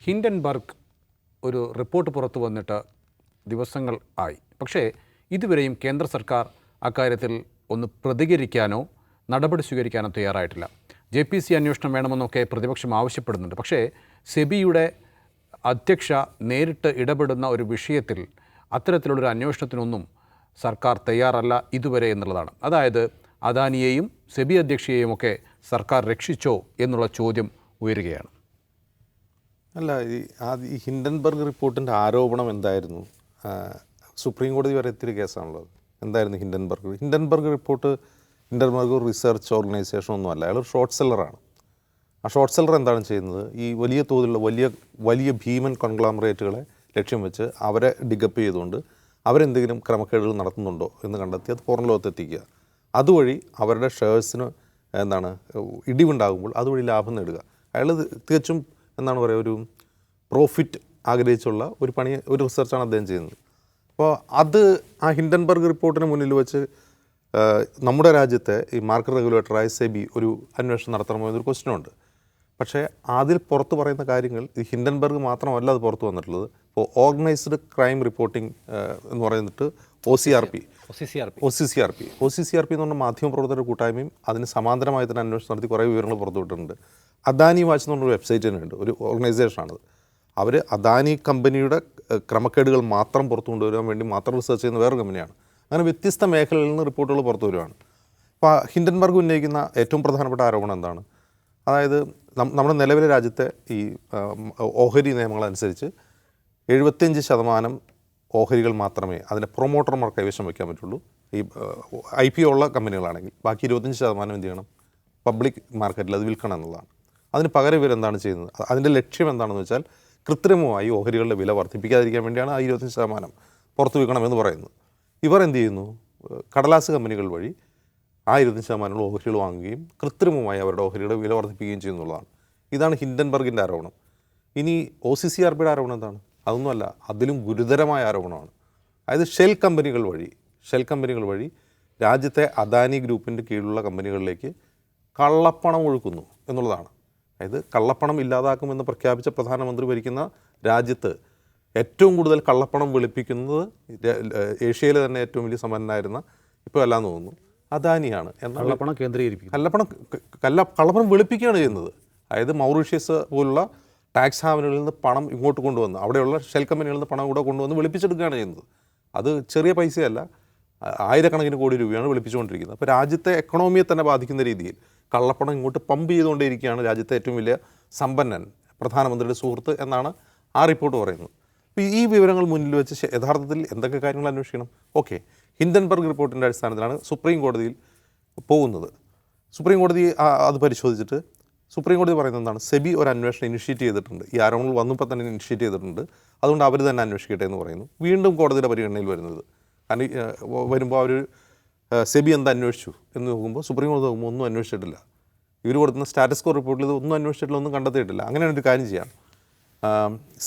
Hindenburg ഒരു report പുറത്തു വന്നിട്ട് ദിവസങ്ങൾ ആയി. പക്ഷേ ഇതുവരെയും കേന്ദ്ര സർക്കാർ അക്കാര്യത്തിൽ ഒന്ന് പ്രതികരിക്കാനോ നടപടി സ്വീകരിക്കാനോ തയ്യാറായിട്ടില്ല. JPC അന്വേഷണം വേണമെന്നൊക്കെ പ്രതിപക്ഷം ആവശ്യപ്പെടുന്നുണ്ട്. പക്ഷേ സെബിയുടെ അധ്യക്ഷ നേരിട്ട് ഇടപെടുന്ന ഒരു വിഷയത്തിൽ അത്തരത്തിലുള്ളൊരു അന്വേഷണത്തിനൊന്നും സർക്കാർ തയ്യാറല്ല ഇതുവരെ എന്നുള്ളതാണ്. അതായത് അദാനിയെയും സെബി അധ്യക്ഷയെയും ഒക്കെ സർക്കാർ രക്ഷിച്ചോ എന്നുള്ള ചോദ്യം ഉയരുകയാണ്. അല്ല, ഈ ഹിൻഡൻബർഗ് റിപ്പോർട്ടിൻ്റെ ആരോപണം എന്തായിരുന്നു? സുപ്രീം കോടതി വരെ എത്തിയ കേസാണുള്ളത്. എന്തായിരുന്നു Hindenburg report? Hindenburg research organisation ഒന്നുമല്ല, അയാൾ ഒരു ഷോർട്ട് സെല്ലറാണ്. ആ ഷോർട്ട് സെല്ലർ എന്താണ് ചെയ്യുന്നത്? ഈ വലിയ തോതിലുള്ള വലിയ ഭീമൻ കോൺഗ്ലോമറേറ്റുകളെ ലക്ഷ്യം വെച്ച് അവരെ ഡിഗപ്പ് ചെയ്തുകൊണ്ട് അവരെന്തെങ്കിലും ക്രമക്കേടുകൾ നടത്തുന്നുണ്ടോ എന്ന് കണ്ടെത്തി അത് പുറം ലോകത്തെത്തിക്കുക. അതുവഴി അവരുടെ ഷെയർസിന് ഇടിവുണ്ടാകുമ്പോൾ അതുവഴി ലാഭം നേടുക. അയാൾ തികച്ചും ഒരു പ്രോഫിറ്റ് ആഗ്രഹിച്ചുള്ള ഒരു റിസർച്ചാണ് അദ്ദേഹം ചെയ്യുന്നത്. അപ്പോൾ അത് ആ ഹിൻഡൻബർഗ് റിപ്പോർട്ടിന് മുന്നിൽ വെച്ച് നമ്മുടെ രാജ്യത്തെ ഈ മാർക്കറ്റ് റെഗുലേറ്ററായ സെബി ഒരു അന്വേഷണം നടത്തണമോ എന്നൊരു ക്വസ്റ്റ്യനുണ്ട്. പക്ഷേ അതിൽ പുറത്ത് പറയുന്ന കാര്യങ്ങൾ ഈ ഹിൻഡൻബർഗ് മാത്രമല്ല അത് പുറത്ത് വന്നിട്ടുള്ളത്. ഇപ്പോൾ ഓർഗനൈസ്ഡ് ക്രൈം റിപ്പോർട്ടിംഗ് എന്ന് പറയുന്നിട്ട് OCCRP എന്ന് പറഞ്ഞ മാധ്യമപ്രവർത്തകരുടെ കൂട്ടായ്മയും അതിന് സമാന്തരമായി തന്നെ അന്വേഷണം നടത്തി കുറേ വിവരങ്ങൾ പുറത്തുവിട്ടിട്ടുണ്ട്. അദാനി വാച്ച് എന്ന് പറഞ്ഞൊരു വെബ്സൈറ്റ് തന്നെയുണ്ട്, ഒരു ഓർഗനൈസേഷനാണത്. അവർ അദാനി കമ്പനിയുടെ ക്രമക്കേടുകൾ മാത്രം പുറത്തു കൊണ്ടുവരാൻ വേണ്ടി മാത്രം റിസർച്ച് ചെയ്യുന്ന വേറൊരു കമ്പനിയാണ്. അങ്ങനെ വ്യത്യസ്ത മേഖലകളിൽ നിന്ന് റിപ്പോർട്ടുകൾ പുറത്തു വരുവാണ്. അപ്പോൾ ഹിൻഡൻബർഗ് ഉന്നയിക്കുന്ന ഏറ്റവും പ്രധാനപ്പെട്ട ആരോപണം എന്താണ്? അതായത് നമ്മുടെ നിലവിലെ രാജ്യത്തെ ഈ ഓഹരി നിയമങ്ങളനുസരിച്ച് 75% ഓഹരികൾ മാത്രമേ അതിൻ്റെ പ്രൊമോട്ടർമാർ കൈവശം വയ്ക്കാൻ പറ്റുള്ളൂ. ഈ IPO ഉള്ള കമ്പനികളാണെങ്കിൽ ബാക്കി 25% എന്ത് ചെയ്യണം? പബ്ലിക് മാർക്കറ്റിൽ അത് വിൽക്കണം എന്നുള്ളതാണ്. അതിന് പകരം ഇവരെന്താണ് ചെയ്യുന്നത്? അതിൻ്റെ ലക്ഷ്യം എന്താണെന്ന് വെച്ചാൽ കൃത്രിമമായി ഓഹരികളുടെ വില വർദ്ധിപ്പിക്കാതിരിക്കാൻ വേണ്ടിയാണ് ആ 25% പുറത്തു വിൽക്കണമെന്ന് പറയുന്നത്. ഇവർ എന്ത് ചെയ്യുന്നു? കടലാസ് കമ്പനികൾ വഴി ആ 25% ഓഹരികൾ വാങ്ങുകയും കൃത്രിമമായി അവരുടെ ഓഹരിയുടെ വില വർദ്ധിപ്പിക്കുകയും ചെയ്യുന്നുള്ളതാണ്. ഇതാണ് ഹിൻഡൻബർഗിൻ്റെ ആരോപണം. ഇനി OCCRPയുടെ ആരോപണം എന്താണ്? അതൊന്നുമല്ല, അതിലും ഗുരുതരമായ ആരോപണമാണ്. അതായത് ഷെൽ കമ്പനികൾ വഴി രാജ്യത്തെ അദാനി ഗ്രൂപ്പിൻ്റെ കീഴിലുള്ള കമ്പനികളിലേക്ക് കള്ളപ്പണം ഒഴുക്കുന്നു എന്നുള്ളതാണ്. അതായത് കള്ളപ്പണം ഇല്ലാതാക്കുമെന്ന് പ്രഖ്യാപിച്ച പ്രധാനമന്ത്രി ഭരിക്കുന്ന രാജ്യത്ത് ഏറ്റവും കൂടുതൽ കള്ളപ്പണം വെളുപ്പിക്കുന്നത് ഏഷ്യയിലെ തന്നെ ഏറ്റവും വലിയ സമ്പന്നനായിരുന്ന, ഇപ്പോൾ അല്ലാന്ന് തോന്നുന്നു, അദാനിയാണ്. കള്ളപ്പണം കേന്ദ്രീകരിപ്പിക്കും. കള്ളപ്പണം വെളുപ്പിക്കുകയാണ് ചെയ്യുന്നത്. അതായത് മൗറീഷ്യസ് പോലുള്ള ടാക്സ് ഹാവനുകളിൽ നിന്ന് പണം ഇങ്ങോട്ട് കൊണ്ടുവന്ന് അവിടെയുള്ള ഷെൽ കമ്പനികളിൽ നിന്ന് പണം കൂടെ കൊണ്ടുവന്ന് വെളുപ്പിച്ചെടുക്കുകയാണ് ചെയ്യുന്നത്. അത് ചെറിയ പൈസയല്ല, ആയിരക്കണക്കിന് കോടി രൂപയാണ് വെളുപ്പിച്ചുകൊണ്ടിരിക്കുന്നത്. അപ്പോൾ രാജ്യത്തെ എക്കണോമിയെ തന്നെ ബാധിക്കുന്ന രീതിയിൽ കള്ളപ്പണം ഇങ്ങോട്ട് പമ്പ് ചെയ്തുകൊണ്ടേയിരിക്കുകയാണ് രാജ്യത്തെ ഏറ്റവും വലിയ സമ്പന്നൻ, പ്രധാനമന്ത്രിയുടെ സുഹൃത്ത് എന്നാണ് ആ റിപ്പോർട്ട് പറയുന്നത്. അപ്പോൾ ഈ വിവരങ്ങൾ മുന്നിൽ വെച്ച് യഥാർത്ഥത്തിൽ എന്തൊക്കെ കാര്യങ്ങൾ അന്വേഷിക്കണം? ഓക്കെ, ഹിൻഡൻബർഗ് റിപ്പോർട്ടിൻ്റെ അടിസ്ഥാനത്തിലാണ് സുപ്രീം കോടതിയിൽ പോകുന്നത്. സുപ്രീം കോടതി അത് പരിശോധിച്ചിട്ട് സുപ്രീം കോടതി പറയുന്നത് എന്താണ്? സെബി ഒരു അന്വേഷണം ഇനിഷ്യേറ്റ് ചെയ്തിട്ടുണ്ട്, ഈ ആരോപണങ്ങൾ വന്നപ്പോൾ തന്നെ ഇനിഷ്യേറ്റ് ചെയ്തിട്ടുണ്ട്, അതുകൊണ്ട് അവർ തന്നെ അന്വേഷിക്കട്ടെ എന്ന് പറയുന്നു. വീണ്ടും കോടതിയുടെ പരിഗണനയിൽ വരുന്നത്. കാരണം വരുമ്പോൾ അവർ സെബി എന്താ അന്വേഷിച്ചു എന്ന് നോക്കുമ്പോൾ സുപ്രീം കോടതി നോക്കുമ്പോൾ ഒന്നും അന്വേഷിച്ചിട്ടില്ല. ഇവർ കൊടുക്കുന്ന സ്റ്റാറ്റസ് കോ റിപ്പോർട്ടിൽ ഇത് ഒന്നും അന്വേഷിച്ചിട്ടില്ല, ഒന്നും കണ്ടെത്തിയിട്ടില്ല. അങ്ങനെയാണ് ഒരു കാര്യം ചെയ്യാം,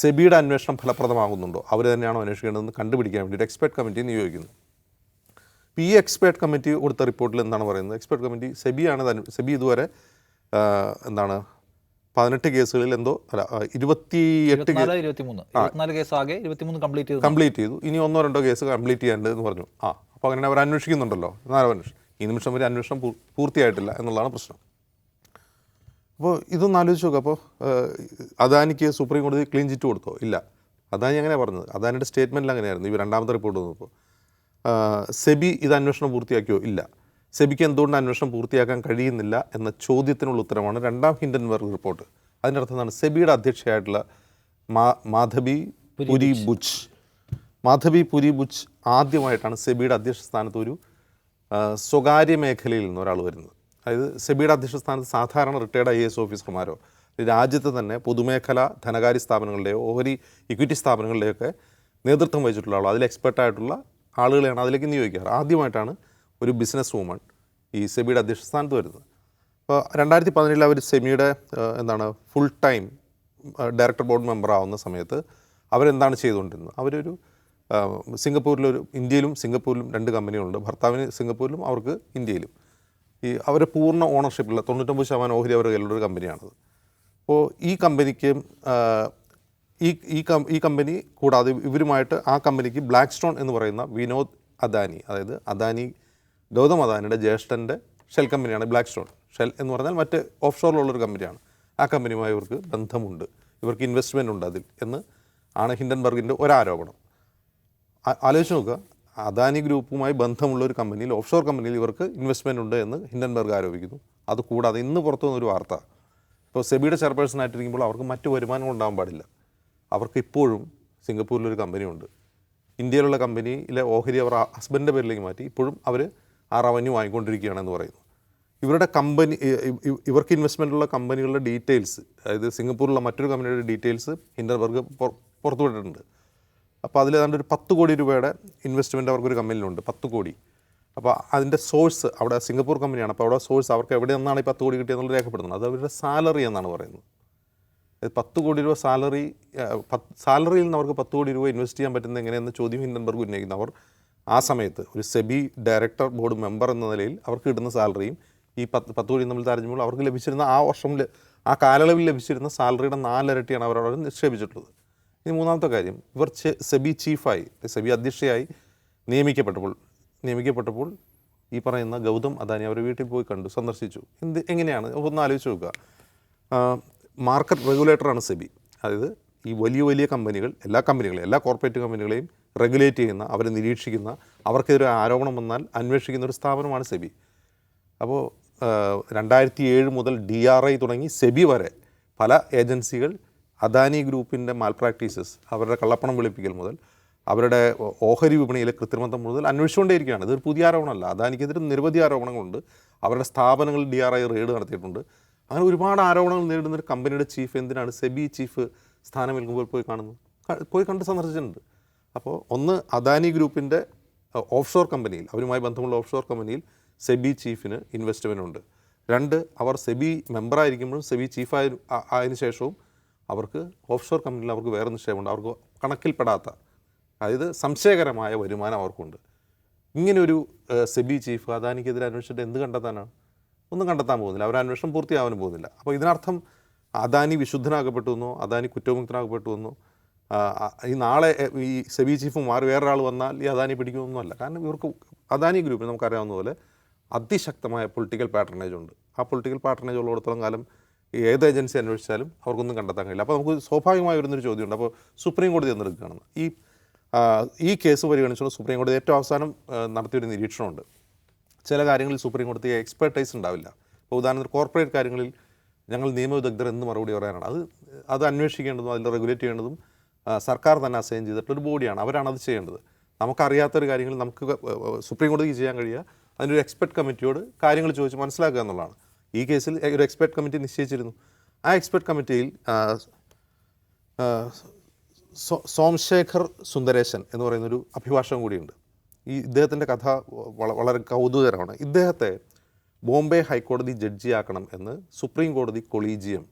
സെബിയുടെ അന്വേഷണം ഫലപ്രദമാകുന്നുണ്ടോ, അവർ തന്നെയാണോ അന്വേഷിക്കേണ്ടതെന്ന് കണ്ടുപിടിക്കാൻ വേണ്ടിയിട്ട് എക്സ്പെർട്ട് കമ്മിറ്റി നിയോഗിക്കുന്നു. ഈ എക്സ്പെർട്ട് കമ്മിറ്റി കൊടുത്ത റിപ്പോർട്ടിൽ എന്താണ് പറയുന്നത്? എക്സ്പെർട്ട് കമ്മിറ്റി സെബി ഇതുവരെ 18 കേസുകളിൽ 24 കേസ് ആകെ 23 കംപ്ലീറ്റ് ചെയ്തു. ഇനി 1-2 കേസ് കംപ്ലീറ്റ് ചെയ്യാനുണ്ടെന്ന് പറഞ്ഞു. അപ്പോൾ അങ്ങനെ അവർ അന്വേഷിക്കുന്നുണ്ടല്ലോ. ഈ നിമിഷം വരെ അന്വേഷണം പൂർത്തിയായിട്ടില്ല എന്നുള്ളതാണ് പ്രശ്നം. അപ്പോൾ ഇതൊന്ന് ആലോചിച്ച് നോക്കുക. അപ്പോൾ അദാനിക്ക് സുപ്രീം കോടതി ക്ലീൻ ചിറ്റ് കൊടുത്തോ? ഇല്ല. അദാനി അങ്ങനെ പറഞ്ഞത്, അദാനിയുടെ സ്റ്റേറ്റ്മെൻറ്റിൽ അങ്ങനെയായിരുന്നു. ഈ രണ്ടാമത്തെ റിപ്പോർട്ട് വന്നപ്പോൾ സെബി ഇത് അന്വേഷണം പൂർത്തിയാക്കിയോ? ഇല്ല. സെബിക്ക് എന്തുകൊണ്ട് അന്വേഷണം പൂർത്തിയാക്കാൻ കഴിയുന്നില്ല എന്ന ചോദ്യത്തിനുള്ള ഉത്തരമാണ് രണ്ടാം ഹിൻഡൻബർഗ് റിപ്പോർട്ട്. അതിൻ്റെ അർത്ഥം എന്താണ്? സെബിയുടെ അധ്യക്ഷയായിട്ടുള്ള മാധബി പുരി ബുച്ച് ആദ്യമായിട്ടാണ് സെബിയുടെ അധ്യക്ഷ സ്ഥാനത്ത് ഒരു സ്വകാര്യ മേഖലയിൽ നിന്ന് ഒരാൾ വരുന്നത്. അതായത് സെബിയുടെ അധ്യക്ഷ സ്ഥാനത്ത് സാധാരണ റിട്ടയർഡ് IAS ഓഫീസർമാരോ രാജ്യത്ത് തന്നെ പൊതുമേഖല ധനകാര്യ സ്ഥാപനങ്ങളുടെയോ ഓഹരി ഇക്വിറ്റി സ്ഥാപനങ്ങളുടെയൊക്കെ നേതൃത്വം വഹിച്ചിട്ടുള്ള ആളോ അതിൽ എക്സ്പെർട്ടായിട്ടുള്ള ആളുകളെയാണ് അതിലേക്ക് നിയോഗിക്കാറ്. ആദ്യമായിട്ടാണ് ഒരു ബിസിനസ് വുമൺ ഈ സെബിയുടെ അധ്യക്ഷ സ്ഥാനത്ത് വരുന്നത്. അപ്പോൾ 2017 അവർ സെബിയുടെ full time director board member ആവുന്ന സമയത്ത് അവരെന്താണ് ചെയ്തുകൊണ്ടിരുന്നത്? അവരൊരു ഇന്ത്യയിലും സിംഗപ്പൂരിലും 2 കമ്പനികളുണ്ട്. ഭർത്താവിന് സിംഗപ്പൂരിലും അവർക്ക് ഇന്ത്യയിലും. അവരെ പൂർണ്ണ ഓണർഷിപ്പിലുള്ള 99% ഓഹരി അവരുടെ കയ്യിലുള്ളൊരു കമ്പനിയാണത്. അപ്പോൾ ഈ കമ്പനിക്ക് ഈ കമ്പനി കൂടാതെ ഇവരുമായിട്ട് ആ കമ്പനിക്ക് ബ്ലാക്ക് സ്റ്റോൺ എന്ന് പറയുന്ന വിനോദ് അദാനി, അതായത് ഗൗതം അദാനിയുടെ ജ്യേഷ്ഠൻ്റെ ഷെൽ കമ്പനിയാണ് ബ്ലാക്ക് സ്റ്റോൺ. ഷെൽ എന്ന് പറഞ്ഞാൽ മറ്റ് ഓഫ് ഷോറിലുള്ളൊരു കമ്പനിയാണ്. ആ കമ്പനിയുമായി ഇവർക്ക് ബന്ധമുണ്ട്, ഇവർക്ക് ഇൻവെസ്റ്റ്മെൻ്റ് ഉണ്ട് അതിൽ എന്ന് ആണ് ഹിൻഡൻബർഗിൻ്റെ ഒരാരോപണം. ആലോചിച്ച് നോക്കുക, അദാനി ഗ്രൂപ്പുമായി ബന്ധമുള്ള ഒരു കമ്പനിയിൽ, ഓഫ് ഷോർ കമ്പനിയിൽ ഇവർക്ക് ഇൻവെസ്റ്റ്മെൻ്റ് ഉണ്ട് എന്ന് ഹിൻഡൻബർഗ് ആരോപിക്കുന്നു. അതുകൂടാതെ ഇന്ന് പുറത്തു വന്നൊരു വാർത്ത, ഇപ്പോൾ സെബിയുടെ ചെയർപേഴ്സൺ ആയിട്ടിരിക്കുമ്പോൾ അവർക്ക് മറ്റു വരുമാനം ഉണ്ടാകാൻ പാടില്ല. അവർക്ക് ഇപ്പോഴും സിംഗപ്പൂരിലൊരു കമ്പനിയുണ്ട്. ഇന്ത്യയിലുള്ള കമ്പനിയിലെ ഓഹരി അവർ ഹസ്ബൻഡിൻ്റെ പേരിലേക്ക് മാറ്റി ഇപ്പോഴും അവർ ആ റവന്യൂ വാങ്ങിക്കൊണ്ടിരിക്കുകയാണെന്ന് പറയുന്നു. ഇവരുടെ കമ്പനി, ഇവർക്ക് ഇൻവെസ്റ്റ്മെൻറ്റുള്ള കമ്പനികളുടെ ഡീറ്റെയിൽസ്, അതായത് സിംഗപ്പൂരിലുള്ള മറ്റൊരു കമ്പനിയുടെ ഡീറ്റെയിൽസ് ഹിൻഡൻബർഗ് പുറത്തുവിട്ടിട്ടുണ്ട്. അപ്പോൾ അതിൽ ഏതാണ്ട് ഒരു 10 കോടി രൂപയുടെ ഇൻവെസ്റ്റ്മെൻറ്റ് അവർക്കൊരു കമ്പനിയിലുണ്ട്, 10 കോടി. അപ്പോൾ അതിൻ്റെ സോഴ്സ് അവിടെ സിംഗപ്പൂർ കമ്പനിയാണ്. അപ്പോൾ അവിടെ സോഴ്സ് അവർക്ക് എവിടെ നിന്നാണ് ഈ 10 കോടി കിട്ടിയെന്നുള്ളത് രേഖപ്പെടുത്തുന്നത്. അത് അവരുടെ സാലറി എന്നാണ് പറയുന്നത്. 10 കോടി രൂപ സാലറിയിൽ നിന്ന് അവർക്ക് 10 കോടി രൂപ ഇൻവെസ്റ്റ് ചെയ്യാൻ പറ്റുന്നത് എങ്ങനെയെന്ന് ചോദ്യം ഹിൻഡൻബർഗ് ഉന്നയിക്കുന്നു. അവർ ആ സമയത്ത് ഒരു സെബി ഡയറക്ടർ ബോർഡ് മെമ്പർ എന്ന നിലയിൽ അവർക്ക് കിട്ടുന്ന സാലറിയും ഈ 10 കോടിയും തമ്മിൽ താരതമ്യമ്പോൾ അവർക്ക് ലഭിച്ചിരുന്ന ആ കാലയളവിൽ ലഭിച്ചിരുന്ന സാലറിയുടെ 4 ഇരട്ടിയാണ് അവരവിടെ നിക്ഷേപിച്ചിട്ടുള്ളത്. ഇനി മൂന്നാമത്തെ കാര്യം, ഇവർ സെബി അധ്യക്ഷയായി നിയമിക്കപ്പെട്ടപ്പോൾ ഈ പറയുന്ന ഗൗതം അദാനി അവരുടെ വീട്ടിൽ പോയി കണ്ടു, സന്ദർശിച്ചു. എങ്ങനെയാണ് ഒന്ന് ആലോചിച്ച് നോക്കുക. മാർക്കറ്റ് റെഗുലേറ്ററാണ് സെബി. അതായത് ഈ വലിയ കമ്പനികൾ, എല്ലാ കോർപ്പറേറ്റ് കമ്പനികളെയും റെഗുലേറ്റ് ചെയ്യുന്ന, അവരെ നിരീക്ഷിക്കുന്ന, അവർക്കെതിരെ ആരോപണം വന്നാൽ അന്വേഷിക്കുന്ന ഒരു സ്ഥാപനമാണ് സെബി. അപ്പോൾ 2007 മുതൽ DRI തുടങ്ങി സെബി വരെ പല ഏജൻസികൾ അദാനി ഗ്രൂപ്പിൻ്റെ മാൽ പ്രാക്ടീസസ്, അവരുടെ കള്ളപ്പണം വെളുപ്പിക്കൽ മുതൽ അവരുടെ ഓഹരി വിപണിയിലെ കൃത്രിമത്വം മുതൽ അന്വേഷിച്ചുകൊണ്ടേയിരിക്കുകയാണ്. ഇതൊരു പുതിയ ആരോപണമല്ല. അദാനിക്കെതിരെ നിരവധി ആരോപണങ്ങളുണ്ട്. അവരുടെ സ്ഥാപനങ്ങളിൽ DRI റെയ്ഡ് നടത്തിയിട്ടുണ്ട്. അങ്ങനെ ഒരുപാട് ആരോപണങ്ങൾ നേരിടുന്ന ഒരു കമ്പനിയുടെ ചീഫ് എന്തിനാണ് സെബി ചീഫ് സ്ഥാനമേൽക്കുമ്പോൾ പോയി കണ്ട് സന്ദർശിച്ചിട്ടുണ്ട്. അപ്പോൾ ഒന്ന്, അദാനി ഗ്രൂപ്പിൻ്റെ ഓഫ് ഷോർ കമ്പനിയിൽ, അവരുമായി ബന്ധമുള്ള ഓഫ് ഷോർ കമ്പനിയിൽ സെബി ചീഫിന് ഇൻവെസ്റ്റ്മെൻ്റ് ഉണ്ട്. 2, അവർ സെബി മെമ്പറായിരിക്കുമ്പോഴും സെബി ചീഫ് ആയതിനു ശേഷവും അവർക്ക് ഓഫ് ഷോർ കമ്പനിയിൽ അവർക്ക് വേറെ നിക്ഷേപമുണ്ട്. അവർക്ക് കണക്കിൽപ്പെടാത്ത, അതായത് സംശയകരമായ വരുമാനം അവർക്കുണ്ട്. ഇങ്ങനെയൊരു സെബി ചീഫ് അദാനിക്കെതിരെ അന്വേഷിച്ചിട്ട് എന്ത് കണ്ടെത്താനാണ്? ഒന്നും കണ്ടെത്താൻ പോകുന്നില്ല. അവർ അന്വേഷണം പൂർത്തിയാവാനും പോകുന്നില്ല. അപ്പോൾ ഇതിനർത്ഥം അദാനി വിശുദ്ധനാക്കപ്പെട്ടു എന്നോ, അദാനി കുറ്റമുക്തനാക്കപ്പെട്ടു എന്നോ, ഈ നാളെ ഈ സെബി ചീഫ് മാറി വേറൊരാൾ വന്നാൽ ഈ അദാനി പിടിക്കുമെന്നല്ല. കാരണം ഇവർക്ക് അദാനി ഗ്രൂപ്പിൽ നമുക്കറിയാവുന്ന പോലെ അതിശക്തമായ പൊളിറ്റിക്കൽ പാട്രണേജ് ഉണ്ട്. ആ പൊളിറ്റിക്കൽ പാട്രണേജ് ഉള്ളിടത്തോളം കാലം ഏത് ഏജൻസി അന്വേഷിച്ചാലും അവർക്കൊന്നും കണ്ടെത്താൻ കഴിയില്ല. അപ്പോൾ നമുക്ക് സ്വാഭാവികമായി വരുന്നൊരു ചോദ്യമുണ്ട്. അപ്പോൾ സുപ്രീം കോടതി എന്നെടുക്കുകയാണെന്ന്, ഈ കേസ് പരിഗണിച്ചുകൊണ്ട് സുപ്രീം കോടതി ഏറ്റവും അവസാനം നടത്തിയൊരു നിരീക്ഷണമുണ്ട്. ചില കാര്യങ്ങളിൽ സുപ്രീം കോടതി എക്സ്പെർട്ടൈസ് ഉണ്ടാവില്ല. ഇപ്പോൾ ഉദാഹരണത്തിന് കോർപ്പറേറ്റ് കാര്യങ്ങളിൽ ഞങ്ങൾ നിയമവിദഗ്ധർ എന്ന് മറുപടി പറയാനാണ്. അത് അന്വേഷിക്കേണ്ടതും അതിൽ റെഗുലേറ്റ് ചെയ്യേണ്ടതും സർക്കാർ തന്നെ അസൈൻ ചെയ്തിട്ടൊരു ബോഡിയാണ്, അവരാണ് അത് ചെയ്യേണ്ടത്. നമുക്കറിയാത്തൊരു കാര്യങ്ങൾ നമുക്ക് സുപ്രീം കോടതിക്ക് ചെയ്യാൻ കഴിയുക അതിനൊരു എക്സ്പെർട്ട് കമ്മിറ്റിയോട് കാര്യങ്ങൾ ചോദിച്ച് മനസ്സിലാക്കുക എന്നുള്ളതാണ്. ഈ കേസിൽ ഒരു എക്സ്പെർട്ട് കമ്മിറ്റി നിശ്ചയിച്ചിരുന്നു. ആ എക്സ്പെർട്ട് കമ്മിറ്റിയിൽ സോംശേഖർ സുന്ദരേശൻ എന്ന് പറയുന്നൊരു അഭിഭാഷകൻ കൂടിയുണ്ട്. ഇദ്ദേഹത്തിൻ്റെ കഥ വളരെ കൗതുകകരമാണ്. ഇദ്ദേഹത്തെ ബോംബെ ഹൈക്കോടതി ജഡ്ജിയാക്കണം എന്ന് സുപ്രീം കോടതി കൊളീജിയം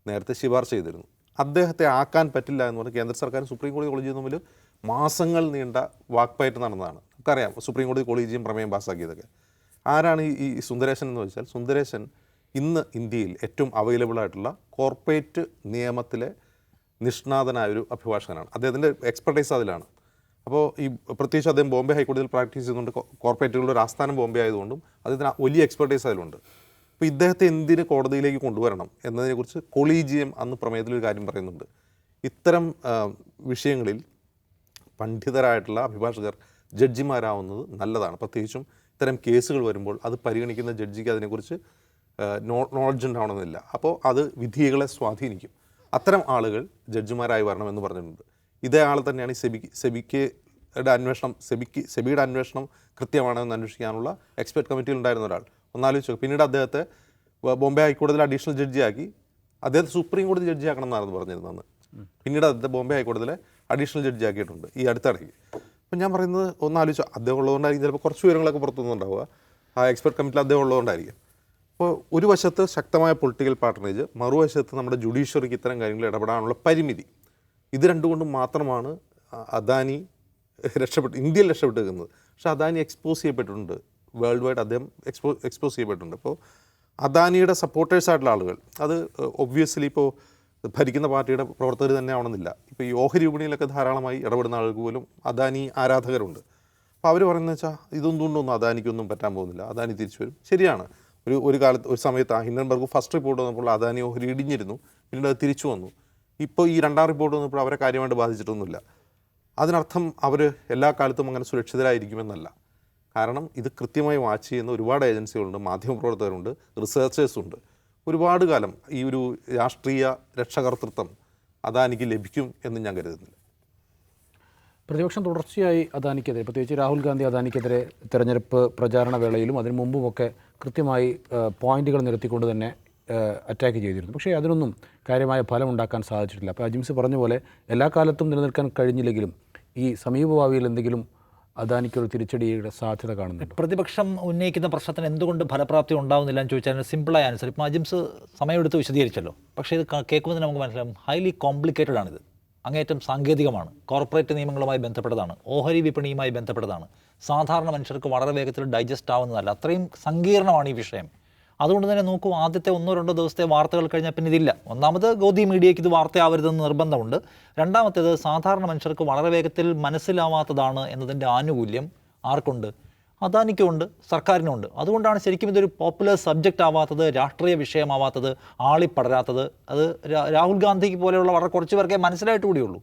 നേരത്തെ ശുപാർശ ചെയ്തിരുന്നു. അദ്ദേഹത്തെ ആക്കാൻ പറ്റില്ല എന്ന് പറഞ്ഞ് കേന്ദ്ര സർക്കാരും സുപ്രീം കോടതി കൊളീജിയം തമ്മിൽ മാസങ്ങൾ നീണ്ട വാക്പയറ്റ് നടന്നതാണ്. നമുക്കറിയാം സുപ്രീം കോടതി കൊളീജിയം പ്രമേയം പാസ്സാക്കിയതൊക്കെ. ആരാണ് ഈ സുന്ദരേശൻ എന്ന് വെച്ചാൽ, സുന്ദരേശൻ ഇന്ന് ഇന്ത്യയിൽ ഏറ്റവും അവൈലബിൾ ആയിട്ടുള്ള കോർപ്പറേറ്റ് നിയമത്തിലെ നിഷ്ണാതനായൊരു അഭിഭാഷകനാണ്. അദ്ദേഹത്തിൻ്റെ എക്സ്പെർട്ടൈസ് അതിലാണ്. അപ്പോൾ പ്രത്യേകിച്ച് അദ്ദേഹം ബോംബെ ഹൈക്കോടതിയിൽ പ്രാക്ടീസ് ചെയ്യുന്നുണ്ട്. കോർപ്പറേറ്റുകളുടെ ഒരു ആസ്ഥാനം ബോംബെ ആയതുകൊണ്ടും അദ്ദേഹത്തിന് വലിയ എക്സ്പെർട്ടൈസ് അതിലുണ്ട്. അപ്പോൾ ഇദ്ദേഹത്തെ എന്തിന് കോടതിയിലേക്ക് കൊണ്ടുവരണം എന്നതിനെക്കുറിച്ച് കൊളീജിയം അന്ന് പ്രമേയത്തിലൊരു കാര്യം പറയുന്നുണ്ട്. ഇത്തരം വിഷയങ്ങളിൽ പണ്ഡിതരായിട്ടുള്ള അഭിഭാഷകർ ജഡ്ജിമാരാവുന്നത് നല്ലതാണ്. പ്രത്യേകിച്ചും ഇത്തരം കേസുകൾ വരുമ്പോൾ അത് പരിഗണിക്കുന്ന ജഡ്ജിക്ക് അതിനെക്കുറിച്ച് നോളജ് ഉണ്ടാവണമെന്നില്ല. അപ്പോൾ അത് വിധികളെ സ്വാധീനിക്കും. അത്തരം ആളുകൾ ജഡ്ജിമാരായി വരണമെന്ന് പറഞ്ഞിട്ടുണ്ട്. ഇതേ ആൾ തന്നെയാണ് സെബിയുടെ അന്വേഷണം കൃത്യമാണെന്ന് അന്വേഷിക്കാനുള്ള എക്സ്പെർട്ട് കമ്മിറ്റിയിൽ ഉണ്ടായിരുന്ന ഒരാൾ. ഒന്നാലോചിച്ചു. പിന്നീട് അദ്ദേഹത്തെ ബോംബെ ഹൈക്കോടതിയിൽ അഡീഷണൽ ജഡ്ജിയാക്കി. അദ്ദേഹത്തെ സുപ്രീം കോടതി ജഡ്ജിയാക്കണം എന്നായിരുന്നു പറഞ്ഞിരുന്നത്. പിന്നീട് അദ്ദേഹത്തെ ബോംബെ ഹൈക്കോടതിയിലെ അഡീഷണൽ ജഡ്ജിയാക്കിയിട്ടുണ്ട് ഈ അടുത്തിടയ്ക്ക്. അപ്പം ഞാൻ പറയുന്നത് ഒന്നാലോചിച്ചു, അദ്ദേഹം ഉള്ളതുകൊണ്ടായിരിക്കും ചിലപ്പോൾ കുറച്ച് വിവരങ്ങളൊക്കെ പുറത്തുനിന്നുണ്ടാവുക. ആ എക്സ്പെർട്ട് കമ്മിറ്റിയിൽ അദ്ദേഹം ഉള്ളതുകൊണ്ടായിരിക്കും. അപ്പോൾ ഒരു വശത്ത് ശക്തമായ പൊളിറ്റിക്കൽ പാർട്ടനേജ്, മറുവശത്ത് നമ്മുടെ ജുഡീഷ്യറിക്ക് ഇത്തരം കാര്യങ്ങളിൽ ഇടപെടാനുള്ള പരിമിതി. ഇത് രണ്ടുകൊണ്ടും മാത്രമാണ് അദാനി ഇന്ത്യയിൽ രക്ഷപ്പെട്ട് നിൽക്കുന്നത്. പക്ഷേ അദാനി എക്സ്പോസ് ചെയ്യപ്പെട്ടിട്ടുണ്ട്, വേൾഡ് വൈഡ് അദ്ദേഹം എക്സ്പോസ് ചെയ്യപ്പെട്ടിട്ടുണ്ട്. അപ്പോൾ അദാനിയുടെ സപ്പോർട്ടേഴ്സായിട്ടുള്ള ആളുകൾ, അത് ഒബ്വിയസ്ലി ഇപ്പോൾ ഭരിക്കുന്ന പാർട്ടിയുടെ പ്രവർത്തകർ തന്നെ ആവണമെന്നില്ല. ഇപ്പോൾ ഈ ഓഹരി വിപണിയിലൊക്കെ ധാരാളമായി ഇടപെടുന്ന ആൾക്ക് പോലും അദാനി ആരാധകരുണ്ട്. അപ്പോൾ അവർ പറയുന്നത് വെച്ചാൽ ഇതൊന്നും അദാനിക്കൊന്നും പറ്റാൻ പോകുന്നില്ല, അദാനി തിരിച്ചു വരും. ശരിയാണ്, ഒരു കാലത്ത് ഒരു സമയത്ത് ആ ഹിൻഡൻബർഗ് ഫസ്റ്റ് റിപ്പോർട്ട് വന്നപ്പോൾ അദാനി ഓഹരി ഇടിഞ്ഞിരുന്നു, പിന്നീട് അത് തിരിച്ചു വന്നു. ഇപ്പോൾ ഈ രണ്ടാം റിപ്പോർട്ട് വന്നപ്പോൾ അവരെ കാര്യമായിട്ട് ബാധിച്ചിട്ടൊന്നുമില്ല. അതിനർത്ഥം അവർ എല്ലാ കാലത്തും അങ്ങനെ സുരക്ഷിതരായിരിക്കുമെന്നല്ല. കാരണം ഇത് കൃത്യമായി വാച്ച് ചെയ്യുന്ന ഒരുപാട് ഏജൻസികളുണ്ട്, മാധ്യമപ്രവർത്തകരുണ്ട്, റിസർച്ചേഴ്സുണ്ട്. ഒരുപാട് കാലം ഈ ഒരു രാഷ്ട്രീയ രക്ഷകർതൃത്വം അദാനിക്ക് ലഭിക്കും എന്ന് ഞാൻ കരുതുന്നില്ല. പ്രതിപക്ഷം തുടർച്ചയായി അദാനിക്കെതിരെ, പ്രത്യേകിച്ച് രാഹുൽ ഗാന്ധി അദാനിക്കെതിരെ തെരഞ്ഞെടുപ്പ് പ്രചാരണ വേളയിലും അതിനു മുമ്പുമൊക്കെ കൃത്യമായി പോയിന്റുകൾ നിരത്തിക്കൊണ്ട് തന്നെ അറ്റാക്ക് ചെയ്തിരുന്നു. പക്ഷേ അതിനൊന്നും കാര്യമായ ഫലം ഉണ്ടാക്കാൻ സാധിച്ചിട്ടില്ല. അപ്പോൾ അജിംസ് പറഞ്ഞ പോലെ എല്ലാ കാലത്തും നിലനിൽക്കാൻ കഴിഞ്ഞില്ലെങ്കിലും ഈ സമീപഭാവിയിൽ എന്തെങ്കിലും അദാനിക്കൊരു തിരിച്ചടിയുടെ സാധ്യത കാണുന്നുണ്ട്. പ്രതിപക്ഷം ഉന്നയിക്കുന്ന പ്രശ്നത്തിന് എന്തുകൊണ്ട് ഫലപ്രാപ്തി ഉണ്ടാവുന്നില്ല എന്ന് ചോദിച്ചാൽ സിമ്പിളായ ആൻസർ ഇപ്പോൾ അജിംസ് സമയമെടുത്ത് വിശദീകരിച്ചല്ലോ. പക്ഷേ ഇത് കേൾക്കുമ്പോൾ നമുക്ക് മനസ്സിലാവും ഹൈലി കോംപ്ലിക്കേറ്റഡ് ആണിത്. അങ്ങേയറ്റം സാങ്കേതികമാണ്, കോർപ്പറേറ്റ് നിയമങ്ങളുമായി ബന്ധപ്പെട്ടതാണ്, ഓഹരി വിപണിയുമായി ബന്ധപ്പെട്ടതാണ്, സാധാരണ മനുഷ്യർക്ക് വളരെ വേഗത്തിൽ ഡൈജസ്റ്റ് ആവുന്നതല്ല, അത്രയും സങ്കീർണമാണ് ഈ വിഷയം. അതുകൊണ്ട് തന്നെ നോക്കൂ, ആദ്യത്തെ 1-2 ദിവസത്തെ വാർത്തകൾ കഴിഞ്ഞാൽ പിന്നെ ഇതില്ല. ഒന്നാമത് ഗോദി മീഡിയയ്ക്ക് ഇത് വാർത്തയാവരുതെന്ന് നിർബന്ധമുണ്ട്. രണ്ടാമത്തേത് സാധാരണ മനുഷ്യർക്ക് വളരെ വേഗത്തിൽ മനസ്സിലാവാത്തതാണ് എന്നതിൻ്റെ ആനുകൂല്യം ആർക്കുണ്ട്? അദാനിക്കുമുണ്ട്, സർക്കാരിനുമുണ്ട്. അതുകൊണ്ടാണ് ശരിക്കും ഇതൊരു പോപ്പുലർ സബ്ജക്റ്റ് ആവാത്തത്, രാഷ്ട്രീയ വിഷയമാവാത്തത്, ആളിപ്പടരാത്തത്. അത് രാഹുൽ ഗാന്ധിക്ക് പോലെയുള്ള വളരെ കുറച്ച് പേർക്കേ മനസ്സിലായിട്ട് കൂടിയുള്ളൂ.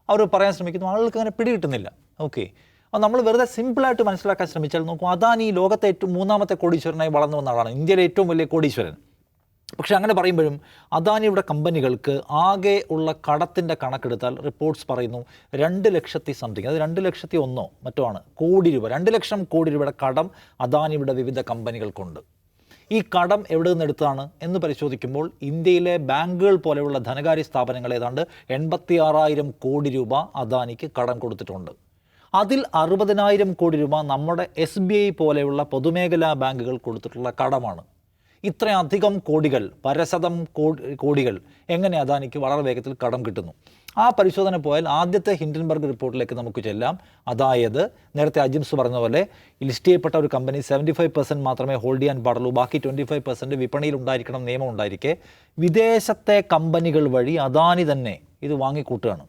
അവർ പറയാൻ ശ്രമിക്കുന്നു, ആളുകൾക്ക് അങ്ങനെ പിടികിട്ടുന്നില്ല. ഓക്കെ, അപ്പോൾ നമ്മൾ വെറുതെ സിമ്പിളായിട്ട് മനസ്സിലാക്കാൻ ശ്രമിച്ചാൽ നോക്കൂ, അദാനി ലോകത്തെ ഏറ്റവും 3ാമത്തെ കോടീശ്വരനായി വളർന്നു വന്ന ആളാണ്, ഇന്ത്യയിലെ ഏറ്റവും വലിയ കോടീശ്വരൻ. പക്ഷേ അങ്ങനെ പറയുമ്പോഴും അദാനിയുടെ കമ്പനികൾക്ക് ആകെ ഉള്ള കടത്തിൻ്റെ കണക്കെടുത്താൽ റിപ്പോർട്ട്സ് പറയുന്നു 2 ലക്ഷത്തി സംതിങ്, അത് 2 ലക്ഷത്തി 1 മറ്റോ ആണ് കോടി രൂപ, 2 ലക്ഷം കോടി രൂപയുടെ കടം അദാനിയുടെ വിവിധ കമ്പനികൾക്കുണ്ട്. ഈ കടം എവിടെ നിന്ന് എടുത്താണ് എന്ന് പരിശോധിക്കുമ്പോൾ ഇന്ത്യയിലെ ബാങ്കുകൾ പോലെയുള്ള ധനകാര്യ സ്ഥാപനങ്ങൾ ഏതാണ്ട് 86,000 കോടി രൂപ അദാനിക്ക് കടം കൊടുത്തിട്ടുണ്ട്. അതിൽ 60,000 കോടി രൂപ നമ്മുടെ SBI പോലെയുള്ള പൊതുമേഖലാ ബാങ്കുകൾ കൊടുത്തിട്ടുള്ള കടമാണ്. ഇത്രയധികം കോടികൾ, പരശതം കോടികൾ എങ്ങനെ അദാനിക്ക് വളരെ വേഗത്തിൽ കടം കിട്ടുന്നു? ആ പരിശോധന പോയാൽ ആദ്യത്തെ ഹിൻഡൻബർഗ് റിപ്പോർട്ടിലേക്ക് നമുക്ക് ചെല്ലാം. അതായത് നേരത്തെ അജിംസ് പറഞ്ഞ പോലെ ലിസ്റ്റ് ചെയ്യപ്പെട്ട ഒരു കമ്പനി 75% മാത്രമേ ഹോൾഡ് ചെയ്യാൻ പാടുള്ളൂ, ബാക്കി 25% വിപണിയിൽ ഉണ്ടായിരിക്കണം നിയമം ഉണ്ടായിരിക്കെ വിദേശത്തെ കമ്പനികൾ വഴി അദാനി തന്നെ ഇത് വാങ്ങിക്കൂട്ടുകയാണ്.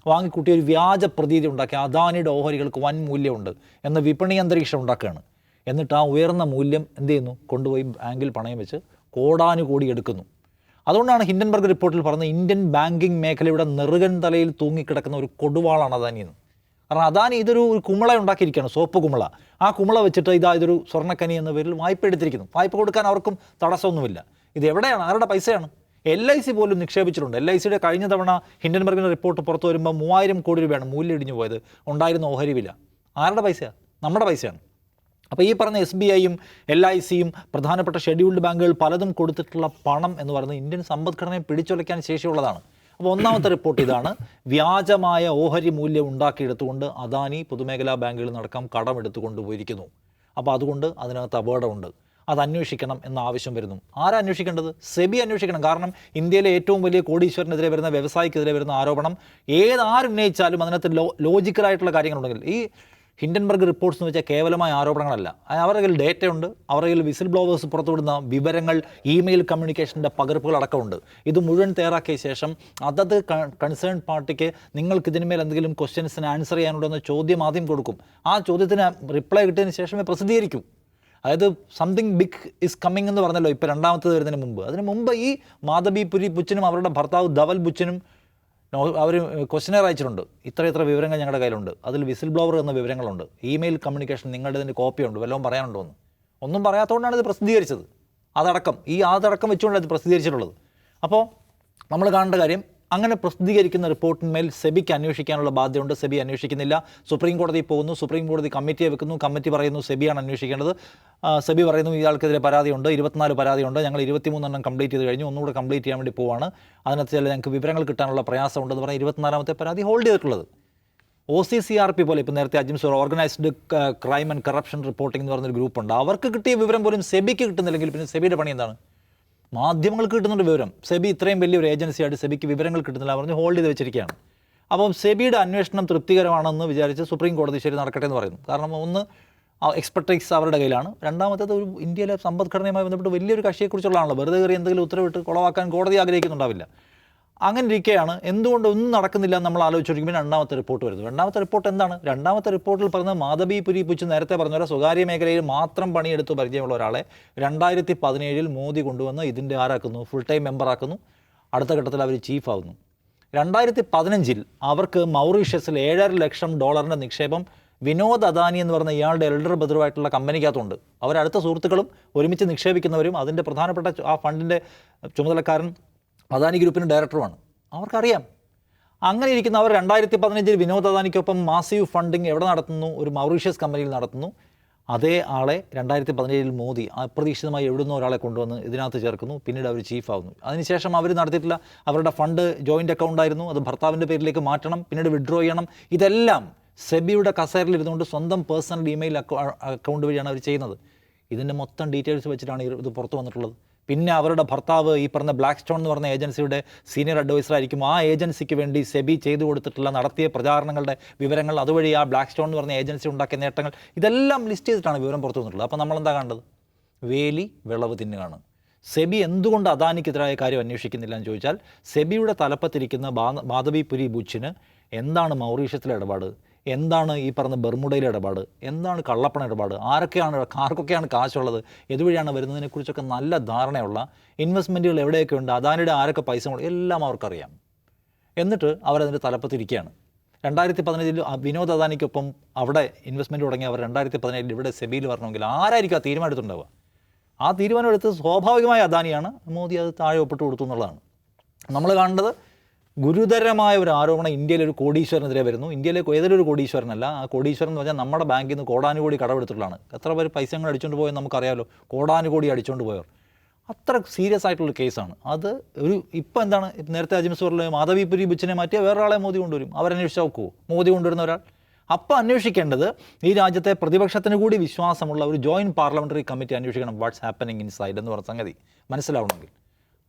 വാങ്ങിക്കൂട്ടിയ ഒരു വ്യാജ പ്രതീതി ഉണ്ടാക്കി അദാനിയുടെ ഓഹരികൾക്ക് വൻ മൂല്യമുണ്ട് എന്ന വിപണി അന്തരീക്ഷം ഉണ്ടാക്കുകയാണ്. എന്നിട്ട് ആ ഉയർന്ന മൂല്യം എന്ത് ചെയ്യുന്നു? കൊണ്ടുപോയി ബാങ്കിൽ പണയം വെച്ച് കോടാനുകോടി എടുക്കുന്നു. അതുകൊണ്ടാണ് ഹിൻഡൻബർഗ് റിപ്പോർട്ടിൽ പറഞ്ഞത് ഇന്ത്യൻ ബാങ്കിങ് മേഖലയുടെ നെറുകൻ തലയിൽ തൂങ്ങിക്കിടക്കുന്ന ഒരു കൊടുവാളാണ് അദാനി എന്ന്. കാരണം അദാനി ഇതൊരു കുമിള ഉണ്ടാക്കിയിരിക്കുകയാണ്, സോപ്പ് കുമിള. ആ കുമിള വെച്ചിട്ട് ഇതൊരു സ്വർണ്ണക്കനി എന്ന പേരിൽ വായ്പ എടുത്തിരിക്കുന്നു. വായ്പ കൊടുക്കാൻ അവർക്കും തടസ്സമൊന്നുമില്ല. ഇത് എവിടെയാണ്? ആരുടെ പൈസയാണ്? LIC പോലും നിക്ഷേപിച്ചിട്ടുണ്ട്. LICയുടെ കഴിഞ്ഞ തവണ ഹിൻഡൻബർഗിൻ്റെ റിപ്പോർട്ട് പുറത്തു വരുമ്പോൾ 3,000 കോടി രൂപയാണ് മൂല്യം ഇടിഞ്ഞു പോയത്. ഉണ്ടായിരുന്ന ഓഹരി വില ആരുടെ പൈസയാണ്? നമ്മുടെ പൈസയാണ്. അപ്പോൾ ഈ പറഞ്ഞ SBIയും LICയും പ്രധാനപ്പെട്ട ഷെഡ്യൂൾഡ് ബാങ്കുകൾ പലതും കൊടുത്തിട്ടുള്ള പണം എന്ന് പറയുന്നത് ഇന്ത്യൻ സമ്പദ്ഘടനയെ പിടിച്ചുലയ്ക്കാൻ ശേഷിയുള്ളതാണ്. അപ്പോൾ ഒന്നാമത്തെ റിപ്പോർട്ട് ഇതാണ്, വ്യാജമായ ഓഹരി മൂല്യം ഉണ്ടാക്കിയെടുത്തുകൊണ്ട് അദാനി പൊതുമേഖലാ ബാങ്കുകളിൽ നടക്കാം കടം എടുത്തുകൊണ്ടുപോയിരിക്കുന്നു. അപ്പോൾ അതുകൊണ്ട് അതിനകത്ത് അപകടമുണ്ട്, അത് അന്വേഷിക്കണം എന്ന ആവശ്യം വരുന്നു. ആരാ അന്വേഷിക്കേണ്ടത്? സെബി അന്വേഷിക്കണം. കാരണം ഇന്ത്യയിലെ ഏറ്റവും വലിയ കോടീശ്വരനെതിരെ വരുന്ന, വ്യവസായിക്കെതിരെ വരുന്ന ആരോപണം ആരുന്നയിച്ചാലും അതിനകത്ത് ലോജിക്കലായിട്ടുള്ള കാര്യങ്ങളുണ്ടെങ്കിൽ, ഈ ഹിൻഡൻബർഗ് റിപ്പോർട്ട്സ് എന്ന് വെച്ചാൽ കേവലമായ ആരോപണങ്ങളല്ല. അവരുടെ കയ്യിൽ ഡേറ്റയുണ്ട്, അവരുടെ കയ്യിൽ വിസിൽ ബ്ലോവേഴ്സ് പുറത്തുവിടുന്ന വിവരങ്ങൾ, ഇമെയിൽ കമ്മ്യൂണിക്കേഷൻ്റെ പകർപ്പുകൾ അടക്കമുണ്ട്. ഇത് മുഴുവൻ തയ്യാറാക്കിയ ശേഷം അതത് കൺസേൺ പാർട്ടിക്ക് നിങ്ങൾക്ക് ഇതിന്മേൽ എന്തെങ്കിലും ക്വസ്റ്റ്യൻസിന് ആൻസർ ചെയ്യാനുണ്ടോ എന്ന ചോദ്യം ആദ്യം കൊടുക്കും. ആ ചോദ്യത്തിന് റിപ്ലൈ കിട്ടിയതിന് ശേഷമേ പ്രസിദ്ധീകരിക്കൂ. അതായത് സംതിങ് ബിഗ് ഇസ് കമ്മിങ് എന്ന് പറഞ്ഞല്ലോ ഇപ്പോൾ രണ്ടാമത്തേത് വരുന്നതിന് മുമ്പ്. അതിന് മുമ്പ് ഈ മാധബി പുരി ബുച്ചനും അവരുടെ ഭർത്താവ് ധവൽ ബുച്ചനും അവർ ക്വസ്റ്റ്യനെയർ അയച്ചിട്ടുണ്ട്. ഇത്ര വിവരങ്ങൾ ഞങ്ങളുടെ കയ്യിലുണ്ട്, അതിൽ വിസിൽ ബ്ലോവർ എന്ന വിവരങ്ങളുണ്ട്, ഇമെയിൽ കമ്മ്യൂണിക്കേഷൻ നിങ്ങളുടെ ഇതിൻ്റെ കോപ്പിയുണ്ട്, വല്ലതും പറയാനുണ്ടോ എന്ന്. ഒന്നും പറയാത്തതുകൊണ്ടാണ് ഇത് പ്രസിദ്ധീകരിച്ചത്. അതടക്കം വെച്ചുകൊണ്ടാണ് ഇത് പ്രസിദ്ധീകരിച്ചിട്ടുള്ളത്. അപ്പോൾ നമ്മൾ കാണേണ്ട കാര്യം, അങ്ങനെ പ്രസിദ്ധീകരിക്കുന്ന റിപ്പോർട്ടിന്മേൽ സെബിക്ക് അന്വേഷിക്കാനുള്ള ബാധ്യതയുണ്ട്. സെബി അന്വേഷിക്കുന്നില്ല. സുപ്രീം കോടതി പോകുന്നു, സുപ്രീം കോടതി കമ്മിറ്റിയെ വെക്കുന്നു, കമ്മിറ്റി പറയുന്നു സെബിയാണ് അന്വേഷിക്കേണ്ടത്. സെബി പറയുന്നു ഇയാൾക്കെതിരെ പരാതിയുണ്ട്, 24 പരാതിയുണ്ട്, ഞങ്ങൾ 23 കംപ്ലീറ്റ് ചെയ്ത് കഴിഞ്ഞു, ഒന്നുകൂടെ കംപ്ലീറ്റ് ചെയ്യാൻ വേണ്ടി പോവാണ്, അതിനകത്ത് ചില ഞങ്ങൾക്ക് വിവരങ്ങൾ കിട്ടാനുള്ള പ്രയാസമുണ്ടെന്ന് പറഞ്ഞാൽ 24ാമത്തെ പരാതി ഹോൾഡ് ചെയ്തിട്ടുള്ളത്. OCCRP പോലെ ഇപ്പോൾ നേരത്തെ Ajims organised crime and corruption reporting എന്ന് പറഞ്ഞൊരു ഗ്രൂപ്പുണ്ട്. അവർക്ക് കിട്ടിയ വിവരം പോലും സെബിക്ക് കിട്ടുന്നില്ലെങ്കിൽ പിന്നെ സെബിയുടെ പണി എന്താണ്? മാധ്യമങ്ങൾക്ക് കിട്ടുന്നുണ്ട് വിവരം. സെബി ഇത്രയും വലിയൊരു ഏജൻസിയായിട്ട് സെബിക്ക് വിവരങ്ങൾ കിട്ടുന്നില്ല പറഞ്ഞ് ഹോൾഡ് ചെയ്ത് വെച്ചിരിക്കുകയാണ്. അപ്പം സെബിയുടെ അന്വേഷണം തൃപ്തികരമാണെന്ന് വിചാരിച്ച് സുപ്രീം കോടതി ശരി നടക്കട്ടെ എന്ന് പറയുന്നു. കാരണം ഒന്ന്, എക്സ്പെർട്ടൈസ് അവരുടെ കയ്യിലാണ്. രണ്ടാമത്തേത് ഒരു ഇന്ത്യയിലെ സമ്പദ്ഘടനയുമായി ബന്ധപ്പെട്ട് വലിയൊരു കക്ഷിയെക്കുറിച്ചുള്ളതാണല്ലോ. വെറുതെ കയറി എന്തെങ്കിലും ഉത്തരവിട്ട് കുളവാക്കാൻ കോടതി ആഗ്രഹിക്കുന്നുണ്ടാവില്ല. അങ്ങനെ ഇരിക്കുകയാണ്. എന്തുകൊണ്ട് ഒന്നും നടക്കുന്നില്ല എന്ന് നമ്മൾ ആലോചിച്ചിരിക്കുമ്പോൾ രണ്ടാമത്തെ റിപ്പോർട്ട് വരുന്നു. രണ്ടാമത്തെ റിപ്പോർട്ട് എന്താണ്? രണ്ടാമത്തെ റിപ്പോർട്ടിൽ പറഞ്ഞത് മാധവിപുരി പുച്ച് നേരത്തെ പറഞ്ഞ പോലെ സ്വകാര്യ മേഖലയിൽ മാത്രം പണിയെടുത്ത് പരിചയമുള്ള ഒരാളെ 2017 മോദി കൊണ്ടുവന്ന് ഇതിൻ്റെ ആരാക്കുന്നു, ഫുൾ ടൈം മെമ്പറാക്കുന്നു. അടുത്ത ഘട്ടത്തിൽ അവർ ചീഫാവുന്നു. 2015 അവർക്ക് മൗറീഷ്യസിൽ $7.5 ലക്ഷം നിക്ഷേപം വിനോദ് അദാനി എന്ന് പറഞ്ഞ ഇയാളുടെ എൽഡർ ബ്രദറുമായിട്ടുള്ള കമ്പനിക്കകത്തുണ്ട്. അവരടുത്ത സുഹൃത്തുക്കളും ഒരുമിച്ച് നിക്ഷേപിക്കുന്നവരും അതിൻ്റെ പ്രധാനപ്പെട്ട ആ ഫണ്ടിൻ്റെ ചുമതലക്കാരൻ അദാനി ഗ്രൂപ്പിൻ്റെ ഡയറക്ടറുമാണ്. അവർക്കറിയാം. അങ്ങനെ ഇരിക്കുന്ന അവർ 2015 വിനോദ് അദാനിക്കൊപ്പം മാസീവ് ഫണ്ടിങ് എവിടെ നടത്തുന്നു? ഒരു മൗറീഷ്യസ് കമ്പനിയിൽ നടത്തുന്നു. അതേ ആളെ 2017 മോദി അപ്രതീക്ഷിതമായി എവിടുന്നോ ഒരാളെ കൊണ്ടുവന്ന് ഇതിനകത്ത് ചേർക്കുന്നു. പിന്നീട് അവർ ചീഫാവുന്നു. അതിനുശേഷം അവർ നടത്തിയിട്ടില്ല. അവരുടെ ഫണ്ട് ജോയിൻ്റ് അക്കൗണ്ടായിരുന്നു, അത് ഭർത്താവിൻ്റെ പേരിലേക്ക് മാറ്റണം, പിന്നീട് വിഡ്രോ ചെയ്യണം. ഇതെല്ലാം സെബിയുടെ കസേരയിൽ ഇരുന്നുകൊണ്ട് സ്വന്തം പേഴ്സണൽ ഇമെയിൽ അക്കൗണ്ട് വഴിയാണ് അവർ ചെയ്യുന്നത്. ഇതിൻ്റെ മൊത്തം ഡീറ്റെയിൽസ് വെച്ചിട്ടാണ് ഇത് പുറത്തു വന്നിട്ടുള്ളത്. പിന്നെ അവരുടെ ഭർത്താവ് ഈ പറഞ്ഞ ബ്ലാക്ക് സ്റ്റോൺ എന്ന് പറഞ്ഞ ഏജൻസിയുടെ സീനിയർ അഡ്വൈസർ ആയിരിക്കും. ആ ഏജൻസിക്ക് വേണ്ടി സെബി ചെയ്തു കൊടുത്തിട്ടുള്ള നടത്തിയ പ്രചാരണങ്ങളുടെ വിവരങ്ങൾ, അതുവഴി ആ ബ്ലാക്ക് സ്റ്റോൺ എന്ന് പറഞ്ഞ ഏജൻസി ഉണ്ടാക്കിയ നേട്ടങ്ങൾ, ഇതെല്ലാം ലിസ്റ്റ് ചെയ്തിട്ടാണ് വിവരം പുറത്തു വന്നിട്ടുള്ളത്. അപ്പോൾ നമ്മളെന്താ കണ്ടത്? വേലി വിളവ് തിന്നുകയാണ്. സെബി എന്തുകൊണ്ട് അദാനിക്കെതിരായ കാര്യം അന്വേഷിക്കുന്നില്ല എന്ന് ചോദിച്ചാൽ, സെബിയുടെ തലപ്പത്തിരിക്കുന്ന മാധവിപുരി ബുച്ചിന് എന്താണ് മൗറീഷ്യത്തിലെ ഇടപാട്, എന്താണ് ഈ പറഞ്ഞ ബെർമുഡയിലെ ഇടപാട്, എന്താണ് കള്ളപ്പണ ഇടപാട്, ആർക്കൊക്കെയാണ് കാശുള്ളത്, ഇതുവഴിയാണ് വരുന്നതിനെക്കുറിച്ചൊക്കെ നല്ല ധാരണയുള്ള ഇൻവെസ്റ്റ്മെൻറ്റുകൾ എവിടെയൊക്കെ ഉണ്ട്, അദാനിയുടെ ആരൊക്കെ പൈസ കൊണ്ട്, എല്ലാം അവർക്കറിയാം. എന്നിട്ട് അവരതിൻ്റെ തലപ്പത്തിരിക്കുകയാണ്. 2015 വിനോദ് അദാനിക്കൊപ്പം അവിടെ ഇൻവെസ്റ്റ്മെൻറ്റ് തുടങ്ങി അവർ 2017 ഇവിടെ സെബിയിൽ വരണമെങ്കിൽ ആരായിരിക്കും ആ തീരുമാനം എടുത്തിട്ടുണ്ടാവുക? ആ തീരുമാനം എടുത്ത് സ്വാഭാവികമായ അദാനിയാണ്. മോദി അത് താഴെ ഒപ്പിട്ട് കൊടുത്തു എന്നുള്ളതാണ് നമ്മൾ കാണേണ്ടത്. ഗുരുതരമായ ഒരു ആരോപണം ഇന്ത്യയിലെ ഒരു കോടീശ്വരനെതിരെ വരുന്നു. ഇന്ത്യയിലെ ഏതൊരു കോടീശ്വരനല്ല, ആ കോടീശ്വരൻ എന്ന് പറഞ്ഞാൽ നമ്മുടെ ബാങ്കിൽ നിന്ന് കോടാനുകോടി കടമെടുത്തിട്ടുള്ളതാണ്. എത്ര പേര് പൈസ അങ്ങ് അടിച്ചുകൊണ്ട് പോയെന്ന് നമുക്കറിയാമല്ലോ. കോടാനുകോടി അടിച്ചുകൊണ്ട് പോയവർ. അത്ര സീരിയസ് ആയിട്ടുള്ള കേസാണ് അത്. ഇപ്പം എന്താണ്, നേരത്തെ അജിംസ് പറഞ്ഞ മാധവിപുരി ബുച്ചിനെ മാറ്റിയ വേറൊരാളെ മോദി കൊണ്ടുവരും. അവരന്വേഷിച്ചാൽ നോക്കുമോ? മോദി കൊണ്ടുവരുന്ന ഒരാൾ. അപ്പം അന്വേഷിക്കേണ്ടത് ഈ രാജ്യത്തെ പ്രതിപക്ഷത്തിന് കൂടി വിശ്വാസമുള്ള ഒരു ജോയിൻറ്റ് പാർലമെൻ്ററി കമ്മിറ്റി അന്വേഷിക്കണം. വാട്ട്സ് ഹാപ്പനിങ് ഇൻസൈഡ് എന്ന് പറഞ്ഞ സംഗതി മനസ്സിലാവണമെങ്കിൽ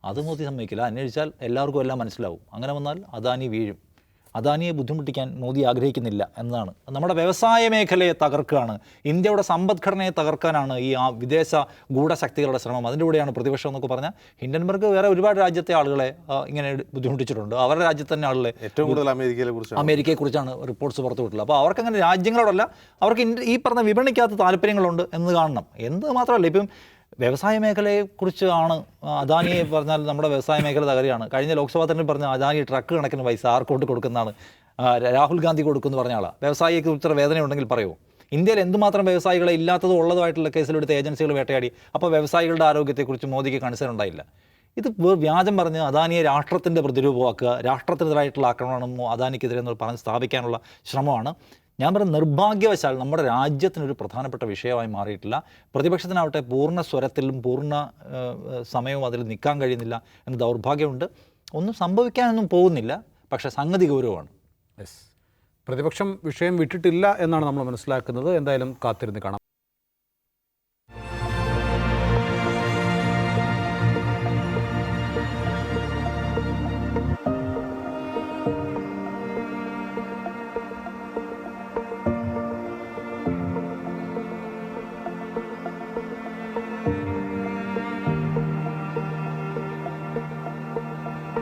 അത് മോദി സമ്മതിക്കില്ല. അന്വേഷിച്ചാൽ എല്ലാവർക്കും എല്ലാം മനസ്സിലാവും. അങ്ങനെ വന്നാൽ അദാനി വീഴും. അദാനിയെ ബുദ്ധിമുട്ടിക്കാൻ മോദി ആഗ്രഹിക്കുന്നില്ല എന്നതാണ്. നമ്മുടെ വ്യവസായ മേഖലയെ തകർക്കുകയാണ്, ഇന്ത്യയുടെ സമ്പദ്ഘടനയെ തകർക്കാനാണ് ഈ വിദേശ ഗൂഢശക്തികളുടെ ശ്രമം. അതിൻ്റെ കൂടെയാണ് പ്രതിപക്ഷം എന്നൊക്കെ പറഞ്ഞാൽ. ഹിൻഡൻബർഗ് വേറെ ഒരുപാട് രാജ്യത്തെ ആളുകളെ ഇങ്ങനെ ബുദ്ധിമുട്ടിച്ചിട്ടുണ്ട്. അവരുടെ രാജ്യത്ത് തന്നെ ആളുകളെ ഏറ്റവും കൂടുതൽ അമേരിക്കയെക്കുറിച്ചാണ് റിപ്പോർട്ട്സ് പുറത്തു വിട്ടുള്ളത്. അപ്പോൾ അവർക്കങ്ങനെ രാജ്യങ്ങളോടല്ല, അവർക്ക് ഈ പറഞ്ഞ വിപണിക്കകത്ത് താല്പര്യങ്ങളുണ്ട് എന്ന് കാണണം. എന്ത് മാത്രമല്ല, ഇപ്പം വ്യവസായ മേഖലയെക്കുറിച്ച് ആണ് അദാനിയെ പറഞ്ഞാൽ നമ്മുടെ വ്യവസായ മേഖല തകരുകയാണ്. കഴിഞ്ഞ ലോക്സഭാ തെരഞ്ഞെടുപ്പ് പറഞ്ഞ അദാനി ട്രക്ക് കണക്കിന് പൈസ ആർക്കോട്ട് കൊടുക്കുന്നതാണ്, രാഹുൽ ഗാന്ധി കൊടുക്കുമെന്ന് പറഞ്ഞ ആളാണ്. വ്യവസായിക്ക് ഇത്ര വേദന ഉണ്ടെങ്കിൽ പറയുമോ? ഇന്ത്യയിൽ എന്തുമാത്രം വ്യവസായികളെ ഇല്ലാത്തതും ഉള്ളതുമായിട്ടുള്ള കേസിലെടുത്ത് ഏജൻസികൾ വേട്ടയാടി. അപ്പോൾ വ്യവസായികളുടെ ആരോഗ്യത്തെക്കുറിച്ച് മോദിക്ക് കൺസേൺ ഉണ്ടായില്ല. ഇത് വ്യാജം പറഞ്ഞ് അദാനിയെ രാഷ്ട്രത്തിൻ്റെ പ്രതിരൂപമാക്കുക, രാഷ്ട്രത്തിനെതിരായിട്ടുള്ള ആക്രമണം അദാനിക്കെതിരെ എന്ന് പറഞ്ഞ് സ്ഥാപിക്കാനുള്ള ശ്രമമാണ്. ഞാൻ പറയുന്നത് നിർഭാഗ്യവശാൽ നമ്മുടെ രാജ്യത്തിനൊരു പ്രധാനപ്പെട്ട വിഷയമായി മാറിയിട്ടില്ല. പ്രതിപക്ഷത്തിനാവട്ടെ പൂർണ്ണ സ്വരത്തിലും പൂർണ്ണ സമയവും അതിൽ നിൽക്കാൻ കഴിയുന്നില്ല എന്ന ദൗർഭാഗ്യമുണ്ട്. ഒന്നും സംഭവിക്കാനൊന്നും പോകുന്നില്ല, പക്ഷേ സംഗതി ഗൗരവമാണ്. പ്രതിപക്ഷം വിഷയം വിട്ടിട്ടില്ല എന്നാണ് നമ്മൾ മനസ്സിലാക്കുന്നത്. എന്തായാലും കാത്തിരുന്ന് കാണാം.